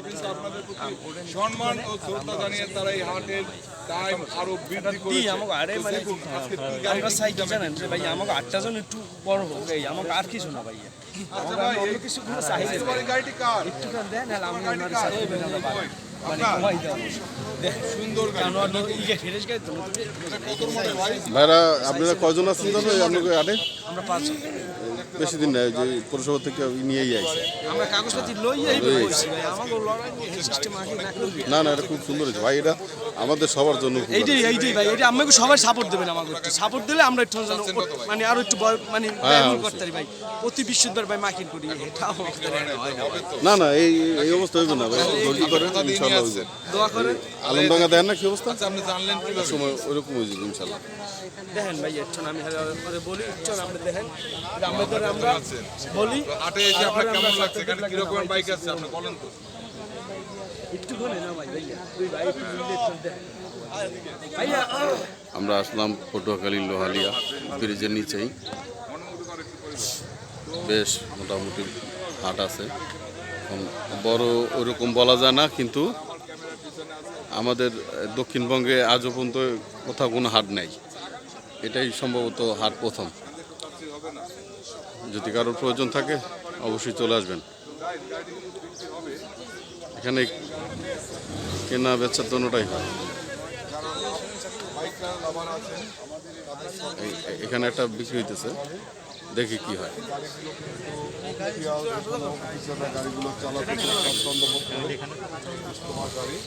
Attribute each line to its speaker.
Speaker 1: কিন্তু আপনাদের প্রতি সম্মান ও শ্রদ্ধা জানিয়ে তারা এই হাটের টাইম আরো বৃদ্ধি করেছে।
Speaker 2: আমরা চাই কি জানেন যে ভাই আমাকে 8টা জন একটু বড় হোক, এই আমাকে আর কিছু না ভাই।
Speaker 1: আচ্ছা ভাই,
Speaker 2: অন্য কিছু কোনো চাই না।
Speaker 1: এই গাড়িটি কার?
Speaker 2: একটু দেন, নাহলে আমি ওনার সাথে মানে
Speaker 1: আপনার?
Speaker 2: কমাই দেওয়া
Speaker 1: সুন্দর গাড়ি।
Speaker 2: ফ্রেশ গাড়ি তো নতুন
Speaker 1: এটা কত মডেল ভাই?
Speaker 3: ভাইরা আপনারা কয়জন আছেন জানো আপনাকে আরে
Speaker 2: আমরা 5 জন।
Speaker 3: বেশি দিন নাই যে পৌরসভা থেকে নিয়েই আইছে।
Speaker 2: আমরা কাগজপাতি লইয়াই বলছি ভাই, আমাকে লড়াই নিয়ে সিস্টেম আগে রাখলো।
Speaker 3: না না এটা খুব সুন্দর হয়েছে ভাই, এটা আমাদের সবার জন্য খুব
Speaker 2: এইটাই ভাই, এটা আমাকে সবাই সাপোর্ট দেবেন, আমাকে একটু সাপোর্ট দিলে আমরা একটু মানে আরো একটু মানে ব্যবহার করতে পারি ভাই। অতি বিশুদ্ধ ভাই মার্কিন করি, এটা আমাদের হয় না ভাই।
Speaker 3: না না এই অবস্থা হইবে না ভাই, ধৈর্য করেন ইনশাআল্লাহ হইবে।
Speaker 2: দোয়া করেন।
Speaker 3: আলমডাঙ্গা দেন না কি অবস্থা?
Speaker 1: আচ্ছা, আপনি জানলেন কিভাবে?
Speaker 3: সময় ওইরকম হয়ে যাবে ইনশাআল্লাহ।
Speaker 2: দেখেন ভাই, একটু আমি পরে বলি, একটু আমরা দেখেন আমাদের আমরা বলি
Speaker 1: হাটে এসে আপনার কেমন লাগছে? এখানে কি রকমের বাইক আছে আপনি বলেন তো?
Speaker 2: একটু বলে না ভাই, ভাইয়া দুই ভাই একটু মিলে একটু দেখেন ভাইয়া।
Speaker 3: আমরা আসলাম পটুয়াখালী লোহালিয়া ব্রিজের নিচেই, বেশ মোটামুটি হাট আছে, বড় ওরকম বলা যায় না, কিন্তু আমাদের দক্ষিণবঙ্গে আজও পর্যন্ত কোথাও কোনো হাট নেই, এটাই সম্ভবত হাট প্রথম। যদি কারোর প্রয়োজন থাকে অবশ্যই চলে আসবেন। এখানে কেনা বেচার দোনোটাই হয়। এখানে একটা বিক্রি হইতেছে, দেখি কি হয়।
Speaker 1: গাড়িগুলো চালাতে অত্যন্ত তোমার গাড়ি